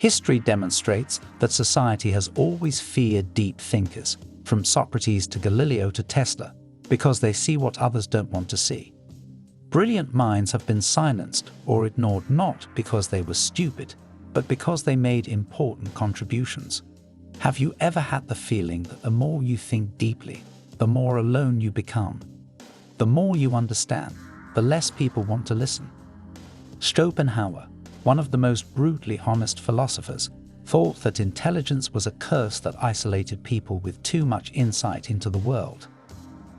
History demonstrates that society has always feared deep thinkers, from Socrates to Galileo to Tesla, because they see what others don't want to see. Brilliant minds have been silenced or ignored not because they were stupid, but because they made important contributions. Have you ever had the feeling that the more you think deeply, the more alone you become? The more you understand, the less people want to listen. Schopenhauer, one of the most brutally honest philosophers, thought that intelligence was a curse that isolated people with too much insight into the world.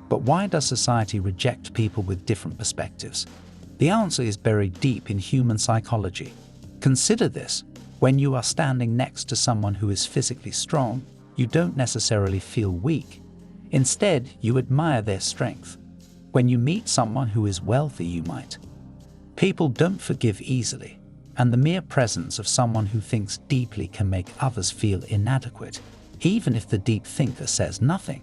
But why does society reject people with different perspectives? The answer is buried deep in human psychology. Consider this: when you are standing next to someone who is physically strong, you don't necessarily feel weak. Instead, you admire their strength. When you meet someone who is wealthy, you might. People don't forgive easily, and the mere presence of someone who thinks deeply can make others feel inadequate, even if the deep thinker says nothing.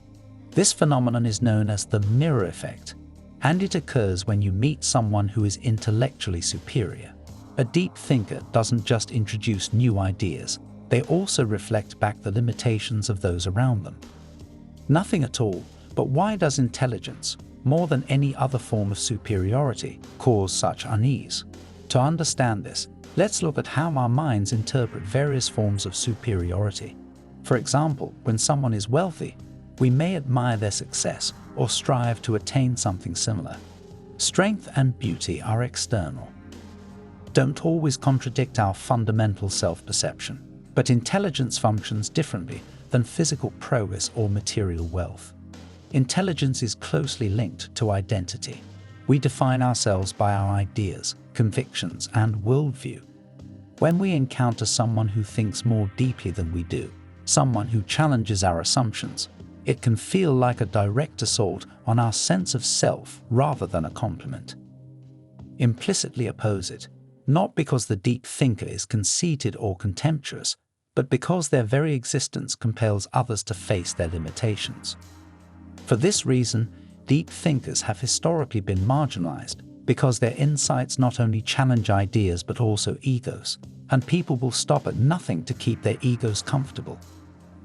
This phenomenon is known as the mirror effect, and it occurs when you meet someone who is intellectually superior. A deep thinker doesn't just introduce new ideas, they also reflect back the limitations of those around them. Nothing at all, but why does intelligence, more than any other form of superiority, cause such unease? To understand this, let's look at how our minds interpret various forms of superiority. For example, when someone is wealthy, we may admire their success or strive to attain something similar. Strength and beauty are external, don't always contradict our fundamental self-perception, but intelligence functions differently than physical prowess or material wealth. Intelligence is closely linked to identity. We define ourselves by our ideas, convictions, and worldview. When we encounter someone who thinks more deeply than we do, someone who challenges our assumptions, it can feel like a direct assault on our sense of self rather than a compliment. Implicitly oppose it, not because the deep thinker is conceited or contemptuous, but because their very existence compels others to face their limitations. For this reason, deep thinkers have historically been marginalized, because their insights not only challenge ideas but also egos, and people will stop at nothing to keep their egos comfortable.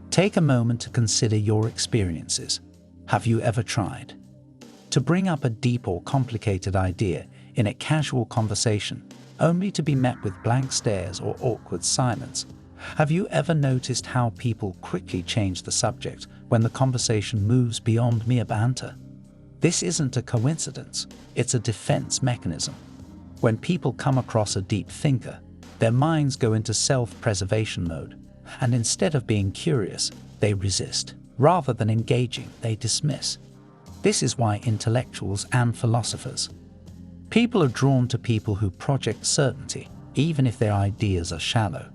Take a moment to consider your experiences. Have you ever tried to bring up a deep or complicated idea in a casual conversation, only to be met with blank stares or awkward silence? Have you ever noticed how people quickly change the subject when the conversation moves beyond mere banter? This isn't a coincidence, it's a defense mechanism. When people come across a deep thinker, their minds go into self-preservation mode, and instead of being curious, they resist. Rather than engaging, they dismiss. This is why intellectuals and philosophers, people are drawn to people who project certainty, even if their ideas are shallow.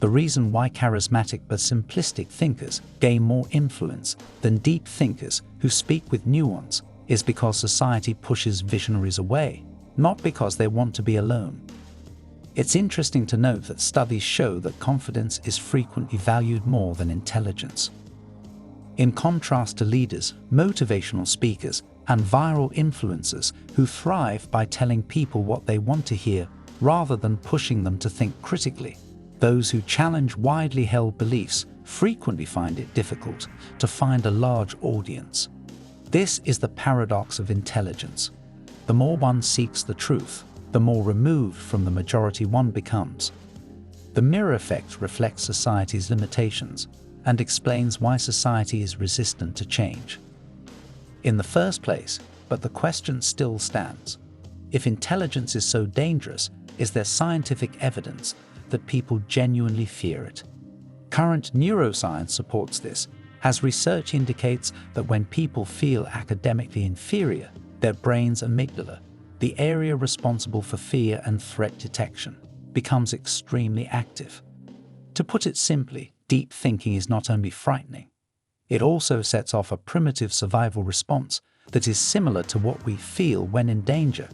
The reason why charismatic but simplistic thinkers gain more influence than deep thinkers who speak with nuance is because society pushes visionaries away, not because they want to be alone. It's interesting to note that studies show that confidence is frequently valued more than intelligence. In contrast to leaders, motivational speakers, and viral influencers who thrive by telling people what they want to hear rather than pushing them to think critically, those who challenge widely held beliefs frequently find it difficult to find a large audience. This is the paradox of intelligence. The more one seeks the truth, the more removed from the majority one becomes. The mirror effect reflects society's limitations and explains why society is resistant to change in the first place, but the question still stands. If intelligence is so dangerous, is there scientific evidence that people genuinely fear it? Current neuroscience supports this, as research indicates that when people feel academically inferior, their brain's amygdala, the area responsible for fear and threat detection, becomes extremely active. To put it simply, deep thinking is not only frightening, it also sets off a primitive survival response that is similar to what we feel when in danger.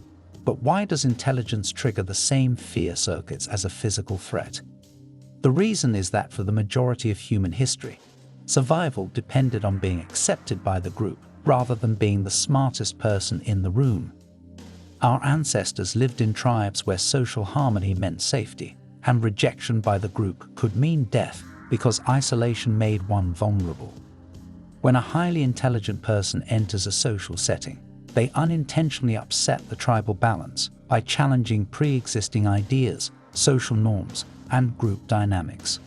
But why does intelligence trigger the same fear circuits as a physical threat? The reason is that for the majority of human history, survival depended on being accepted by the group rather than being the smartest person in the room. Our ancestors lived in tribes where social harmony meant safety, and rejection by the group could mean death because isolation made one vulnerable. When a highly intelligent person enters a social setting, they unintentionally upset the tribal balance by challenging pre-existing ideas, social norms, and group dynamics.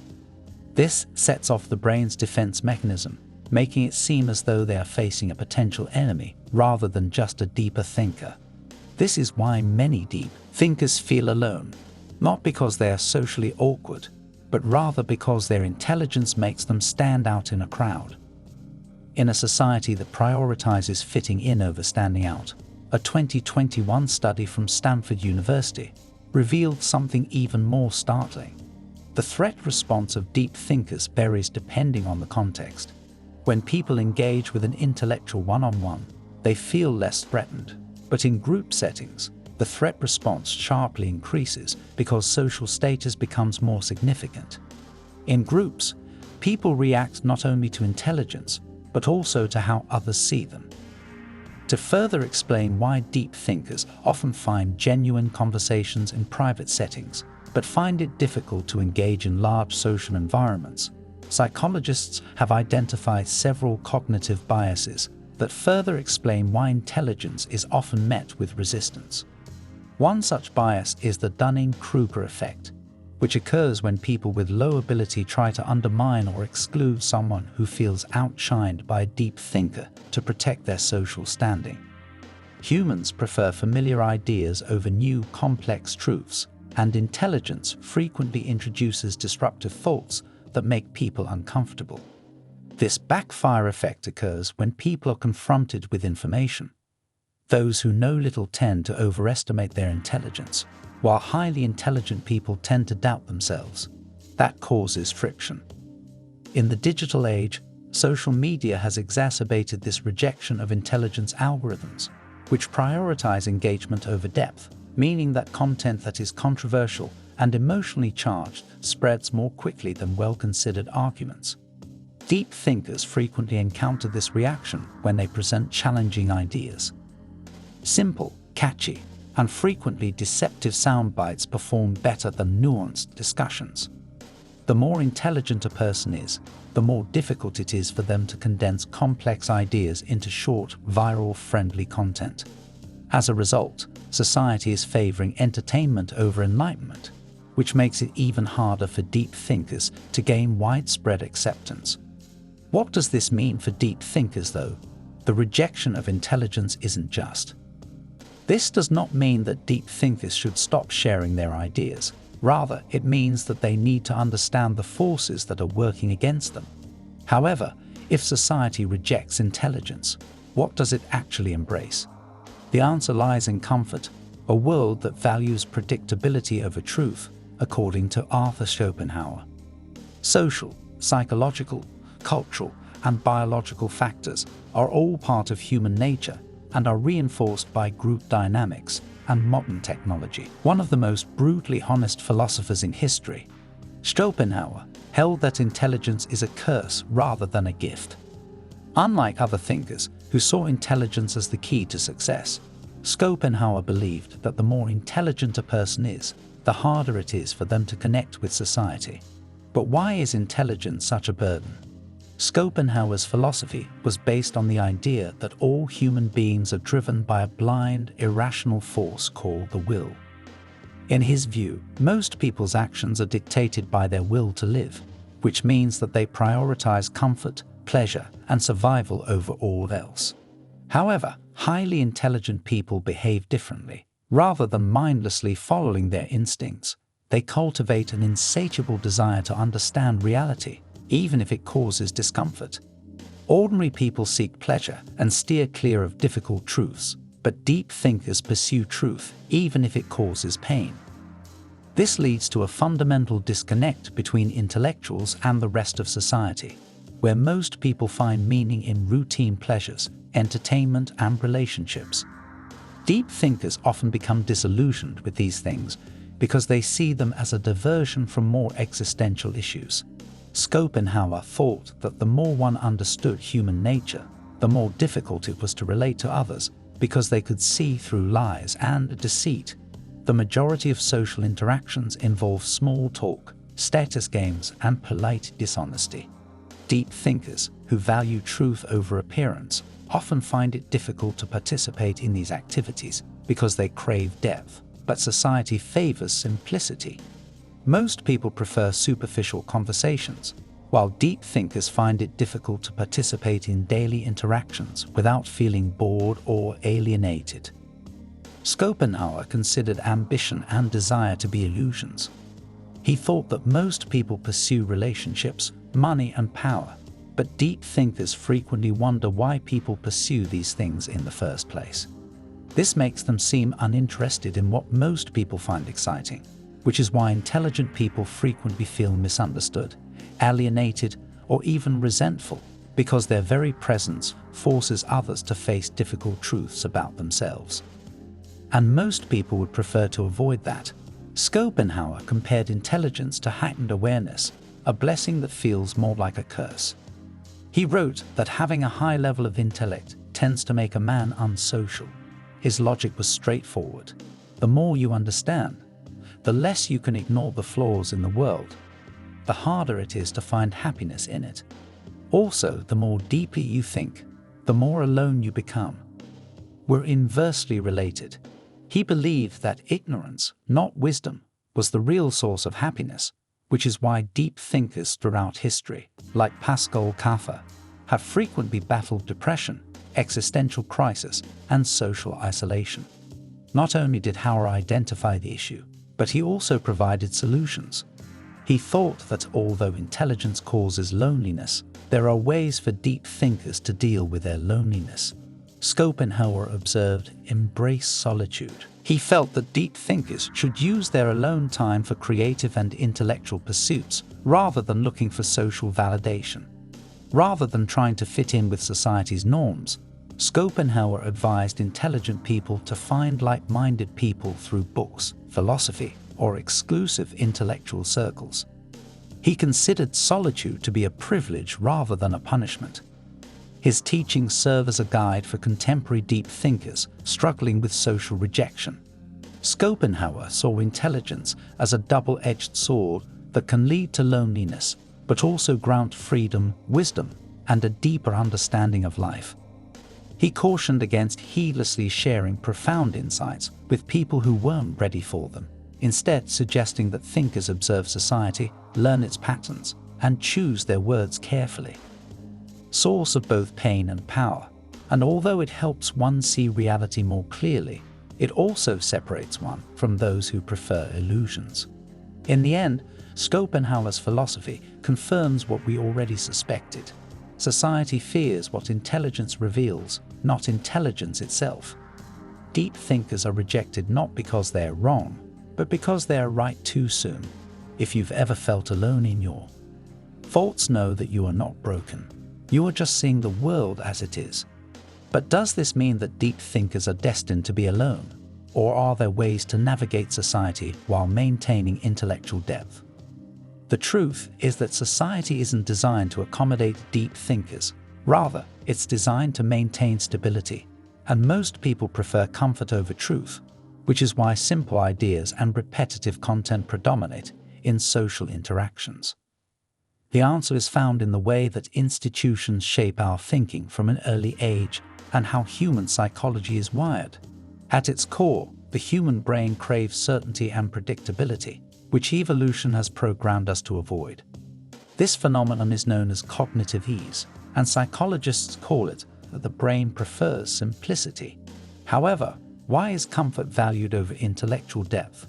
This sets off the brain's defense mechanism, making it seem as though they are facing a potential enemy rather than just a deeper thinker. This is why many deep thinkers feel alone, not because they are socially awkward, but rather because their intelligence makes them stand out in a crowd. In a society that prioritizes fitting in over standing out, a 2021 study from Stanford University revealed something even more startling. The threat response of deep thinkers varies depending on the context. When people engage with an intellectual one-on-one, they feel less threatened. But in group settings, the threat response sharply increases because social status becomes more significant. In groups, people react not only to intelligence, but also to how others see them. To further explain why deep thinkers often find genuine conversations in private settings, but find it difficult to engage in large social environments, psychologists have identified several cognitive biases that further explain why intelligence is often met with resistance. One such bias is the Dunning-Kruger effect, which occurs when people with low ability try to undermine or exclude someone who feels outshined by a deep thinker to protect their social standing. Humans prefer familiar ideas over new, complex truths, and intelligence frequently introduces disruptive thoughts that make people uncomfortable. This backfire effect occurs when people are confronted with information. Those who know little tend to overestimate their intelligence, while highly intelligent people tend to doubt themselves. That causes friction. In the digital age, social media has exacerbated this rejection of intelligence algorithms, which prioritize engagement over depth, meaning that content that is controversial and emotionally charged spreads more quickly than well-considered arguments. Deep thinkers frequently encounter this reaction when they present challenging ideas. Simple, catchy, and frequently deceptive soundbites perform better than nuanced discussions. The more intelligent a person is, the more difficult it is for them to condense complex ideas into short, viral-friendly content. As a result, society is favoring entertainment over enlightenment, which makes it even harder for deep thinkers to gain widespread acceptance. What does this mean for deep thinkers, though? The rejection of intelligence isn't just. This does not mean that deep thinkers should stop sharing their ideas. Rather, it means that they need to understand the forces that are working against them. However, if society rejects intelligence, what does it actually embrace? The answer lies in comfort, a world that values predictability over truth, according to Arthur Schopenhauer. Social, psychological, cultural, and biological factors are all part of human nature and are reinforced by group dynamics and modern technology. One of the most brutally honest philosophers in history, Schopenhauer, held that intelligence is a curse rather than a gift. Unlike other thinkers who saw intelligence as the key to success, Schopenhauer believed that the more intelligent a person is, the harder it is for them to connect with society. But why is intelligence such a burden? Schopenhauer's philosophy was based on the idea that all human beings are driven by a blind, irrational force called the will. In his view, most people's actions are dictated by their will to live, which means that they prioritize comfort, pleasure, and survival over all else. However, highly intelligent people behave differently. Rather than mindlessly following their instincts, they cultivate an insatiable desire to understand reality, even if it causes discomfort. Ordinary people seek pleasure and steer clear of difficult truths, but deep thinkers pursue truth, even if it causes pain. This leads to a fundamental disconnect between intellectuals and the rest of society, where most people find meaning in routine pleasures, entertainment, and relationships. Deep thinkers often become disillusioned with these things because they see them as a diversion from more existential issues. Schopenhauer thought that the more one understood human nature, the more difficult it was to relate to others because they could see through lies and deceit. The majority of social interactions involve small talk, status games, and polite dishonesty. Deep thinkers, who value truth over appearance, often find it difficult to participate in these activities because they crave depth, but society favors simplicity. Most people prefer superficial conversations, while deep thinkers find it difficult to participate in daily interactions without feeling bored or alienated. Schopenhauer considered ambition and desire to be illusions. He thought that most people pursue relationships, money, and power, but deep thinkers frequently wonder why people pursue these things in the first place. This makes them seem uninterested in what most people find exciting, which is why intelligent people frequently feel misunderstood, alienated, or even resentful, because their very presence forces others to face difficult truths about themselves. And most people would prefer to avoid that. Schopenhauer compared intelligence to heightened awareness, a blessing that feels more like a curse. He wrote that having a high level of intellect tends to make a man unsocial. His logic was straightforward. The more you understand, the less you can ignore the flaws in the world, the harder it is to find happiness in it. Also, the more deeply you think, the more alone you become. We're inversely related. He believed that ignorance, not wisdom, was the real source of happiness, which is why deep thinkers throughout history, like Pascal Kaffer, have frequently battled depression, existential crisis, and social isolation. Not only did Hauer identify the issue, but he also provided solutions. He thought that although intelligence causes loneliness, there are ways for deep thinkers to deal with their loneliness. Schopenhauer observed, "Embrace solitude." He felt that deep thinkers should use their alone time for creative and intellectual pursuits rather than looking for social validation. Rather than trying to fit in with society's norms, Schopenhauer advised intelligent people to find like-minded people through books, philosophy, or exclusive intellectual circles. He considered solitude to be a privilege rather than a punishment. His teachings serve as a guide for contemporary deep thinkers struggling with social rejection. Schopenhauer saw intelligence as a double-edged sword that can lead to loneliness, but also grant freedom, wisdom, and a deeper understanding of life. He cautioned against heedlessly sharing profound insights with people who weren't ready for them, instead suggesting that thinkers observe society, learn its patterns, and choose their words carefully. Source of both pain and power, and although it helps one see reality more clearly, it also separates one from those who prefer illusions. In the end, Schopenhauer's philosophy confirms what we already suspected. Society fears what intelligence reveals, not intelligence itself. Deep thinkers are rejected not because they are wrong, but because they are right too soon. If you've ever felt alone in your thoughts, know that you are not broken. You are just seeing the world as it is. But does this mean that deep thinkers are destined to be alone? Or are there ways to navigate society while maintaining intellectual depth? The truth is that society isn't designed to accommodate deep thinkers. Rather, it's designed to maintain stability. And most people prefer comfort over truth, which is why simple ideas and repetitive content predominate in social interactions. The answer is found in the way that institutions shape our thinking from an early age and how human psychology is wired. At its core, the human brain craves certainty and predictability, which evolution has programmed us to avoid. This phenomenon is known as cognitive ease, and psychologists call it that the brain prefers simplicity. However, why is comfort valued over intellectual depth?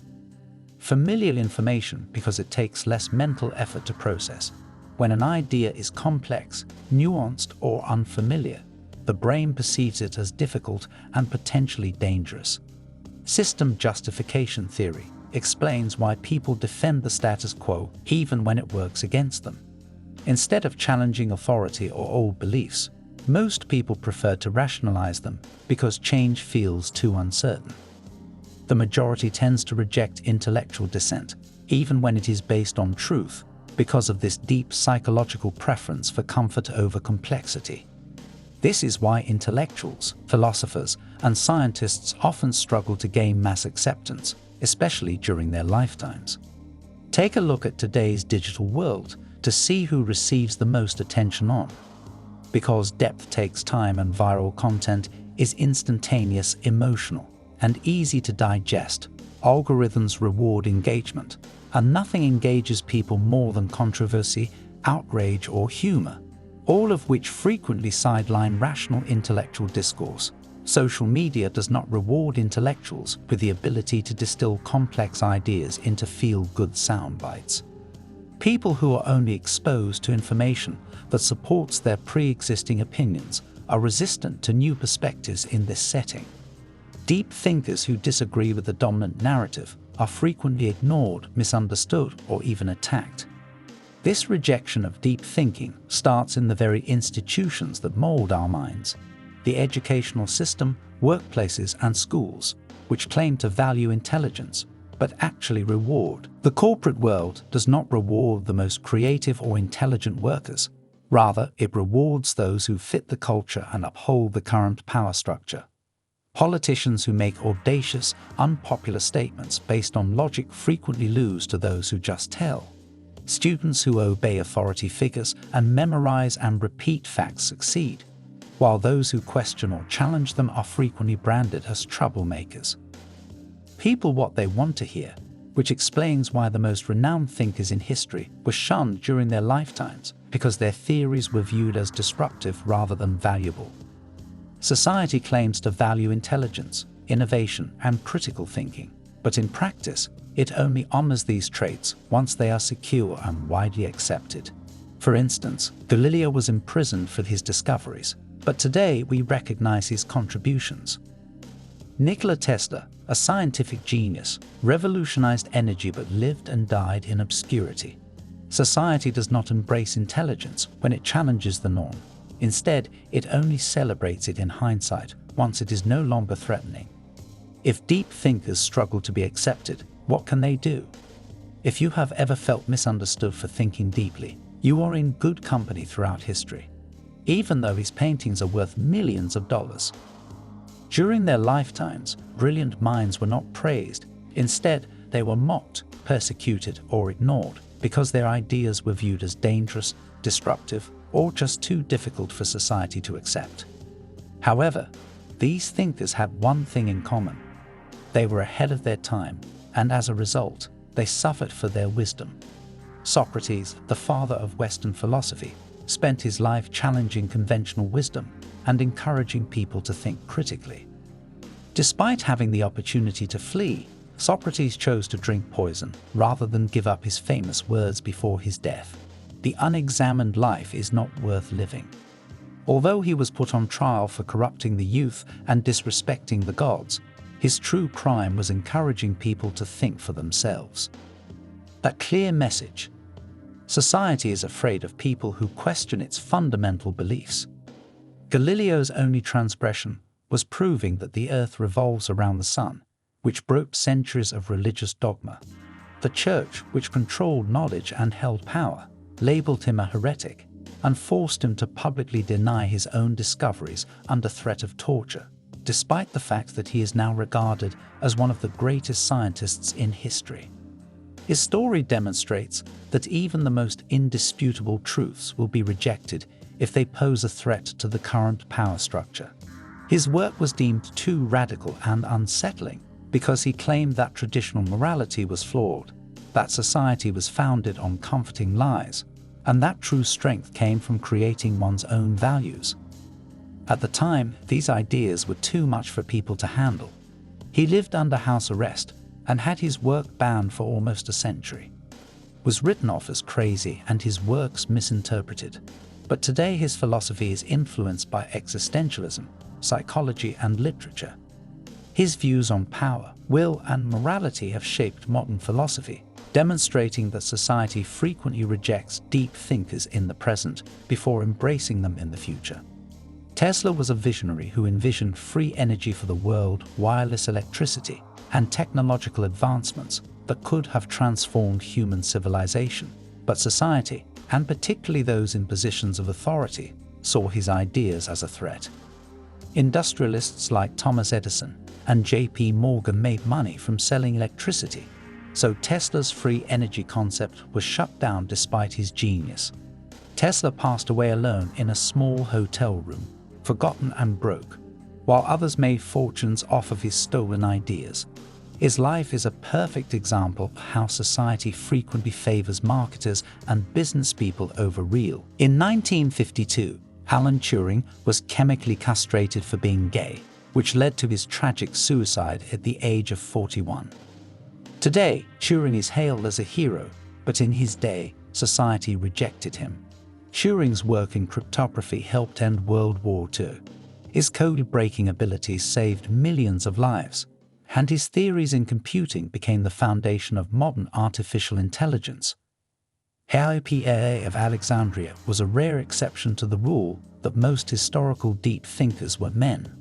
Familiar information because it takes less mental effort to process. When an idea is complex, nuanced, or unfamiliar, the brain perceives it as difficult and potentially dangerous. System justification theory explains why people defend the status quo even when it works against them. Instead of challenging authority or old beliefs, most people prefer to rationalize them because change feels too uncertain. The majority tends to reject intellectual dissent, even when it is based on truth, because of this deep psychological preference for comfort over complexity. This is why intellectuals, philosophers, and scientists often struggle to gain mass acceptance, especially during their lifetimes. Take a look at today's digital world to see who receives the most attention on. Because depth takes time and viral content is instantaneous, emotional, and easy to digest, algorithms reward engagement, and nothing engages people more than controversy, outrage, or humor, all of which frequently sideline rational intellectual discourse. Social media does not reward intellectuals with the ability to distill complex ideas into feel-good sound bites. People who are only exposed to information that supports their pre-existing opinions are resistant to new perspectives in this setting. Deep thinkers who disagree with the dominant narrative are frequently ignored, misunderstood, or even attacked. This rejection of deep thinking starts in the very institutions that mold our minds: the educational system, workplaces, and schools, which claim to value intelligence, but actually reward. The corporate world does not reward the most creative or intelligent workers. Rather, it rewards those who fit the culture and uphold the current power structure. Politicians who make audacious, unpopular statements based on logic frequently lose to those who just tell. Students who obey authority figures and memorize and repeat facts succeed, while those who question or challenge them are frequently branded as troublemakers. People what they want to hear, which explains why the most renowned thinkers in history were shunned during their lifetimes, because their theories were viewed as disruptive rather than valuable. Society claims to value intelligence, innovation, and critical thinking, but in practice, it only honors these traits once they are secure and widely accepted. For instance, Galileo was imprisoned for his discoveries, but today we recognize his contributions. Nikola Tesla, a scientific genius, revolutionized energy but lived and died in obscurity. Society does not embrace intelligence when it challenges the norm. Instead, it only celebrates it in hindsight, once it is no longer threatening. If deep thinkers struggle to be accepted, what can they do? If you have ever felt misunderstood for thinking deeply, you are in good company throughout history, even though his paintings are worth millions of dollars. During their lifetimes, brilliant minds were not praised. Instead, they were mocked, persecuted, or ignored because their ideas were viewed as dangerous, disruptive, or just too difficult for society to accept. However, these thinkers had one thing in common. They were ahead of their time, and as a result, they suffered for their wisdom. Socrates, the father of Western philosophy, spent his life challenging conventional wisdom and encouraging people to think critically. Despite having the opportunity to flee, Socrates chose to drink poison rather than give up his famous words before his death: "The unexamined life is not worth living." Although he was put on trial for corrupting the youth and disrespecting the gods, his true crime was encouraging people to think for themselves. That clear message: society is afraid of people who question its fundamental beliefs. Galileo's only transgression was proving that the earth revolves around the sun, which broke centuries of religious dogma. The church, which controlled knowledge and held power, labeled him a heretic and forced him to publicly deny his own discoveries under threat of torture, despite the fact that he is now regarded as one of the greatest scientists in history. His story demonstrates that even the most indisputable truths will be rejected if they pose a threat to the current power structure. His work was deemed too radical and unsettling because he claimed that traditional morality was flawed, that society was founded on comforting lies, and that true strength came from creating one's own values. At the time, these ideas were too much for people to handle. He lived under house arrest and had his work banned for almost a century, was written off as crazy and his works misinterpreted. But today his philosophy is influenced by existentialism, psychology, and literature. His views on power, will, and morality have shaped modern philosophy, demonstrating that society frequently rejects deep thinkers in the present before embracing them in the future. Tesla was a visionary who envisioned free energy for the world, wireless electricity, and technological advancements that could have transformed human civilization. But society, and particularly those in positions of authority, saw his ideas as a threat. Industrialists like Thomas Edison, and JP Morgan made money from selling electricity. So Tesla's free energy concept was shut down despite his genius. Tesla passed away alone in a small hotel room, forgotten and broke, while others made fortunes off of his stolen ideas. His life is a perfect example of how society frequently favors marketers and business people over real. In 1952, Alan Turing was chemically castrated for being gay, which led to his tragic suicide at the age of 41. Today, Turing is hailed as a hero, but in his day, society rejected him. Turing's work in cryptography helped end World War II. His code-breaking abilities saved millions of lives, and his theories in computing became the foundation of modern artificial intelligence. Hypatia of Alexandria was a rare exception to the rule that most historical deep thinkers were men.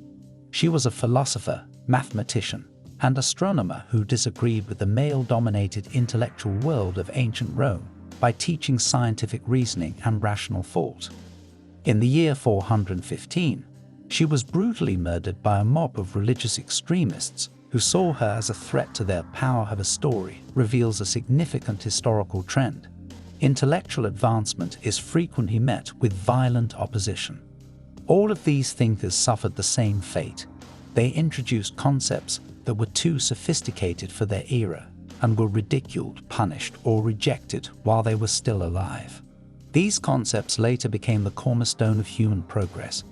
She was a philosopher, mathematician, and astronomer who disagreed with the male-dominated intellectual world of ancient Rome by teaching scientific reasoning and rational thought. In the year 415, she was brutally murdered by a mob of religious extremists who saw her as a threat to their power. Her story reveals a significant historical trend. Intellectual advancement is frequently met with violent opposition. All of these thinkers suffered the same fate. They introduced concepts that were too sophisticated for their era and were ridiculed, punished, or rejected while they were still alive. These concepts later became the cornerstone of human progress.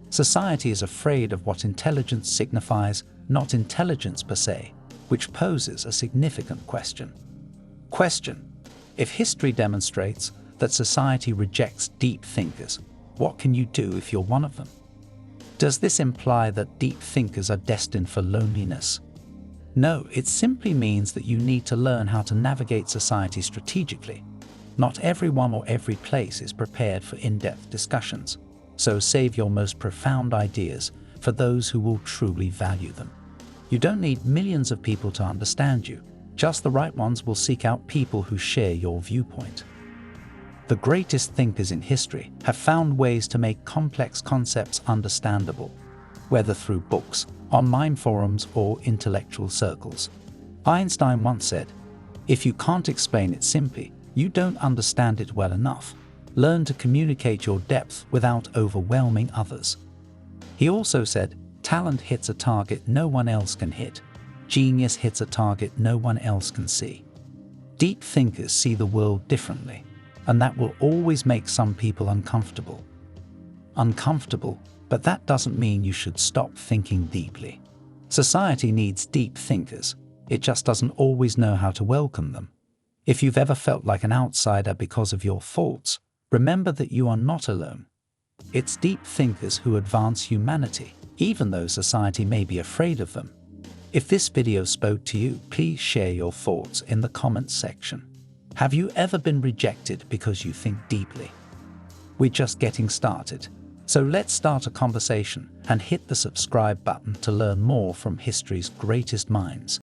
Society is afraid of what intelligence signifies, not intelligence per se, which poses a significant question. Question: if history demonstrates that society rejects deep thinkers, what can you do if you're one of them? Does this imply that deep thinkers are destined for loneliness? No, it simply means that you need to learn how to navigate society strategically. Not everyone or every place is prepared for in-depth discussions, so save your most profound ideas for those who will truly value them. You don't need millions of people to understand you. Just the right ones will seek out people who share your viewpoint. The greatest thinkers in history have found ways to make complex concepts understandable, whether through books, online forums, or intellectual circles. Einstein once said, "If you can't explain it simply, you don't understand it well enough. Learn to communicate your depth without overwhelming others." He also said, "Talent hits a target no one else can hit. Genius hits a target no one else can see." Deep thinkers see the world differently, and that will always make some people uncomfortable. But that doesn't mean you should stop thinking deeply. Society needs deep thinkers. It just doesn't always know how to welcome them. If you've ever felt like an outsider because of your thoughts, remember that you are not alone. It's deep thinkers who advance humanity, even though society may be afraid of them. If this video spoke to you, please share your thoughts in the comments section. Have you ever been rejected because you think deeply? We're just getting started. So let's start a conversation and hit the subscribe button to learn more from history's greatest minds.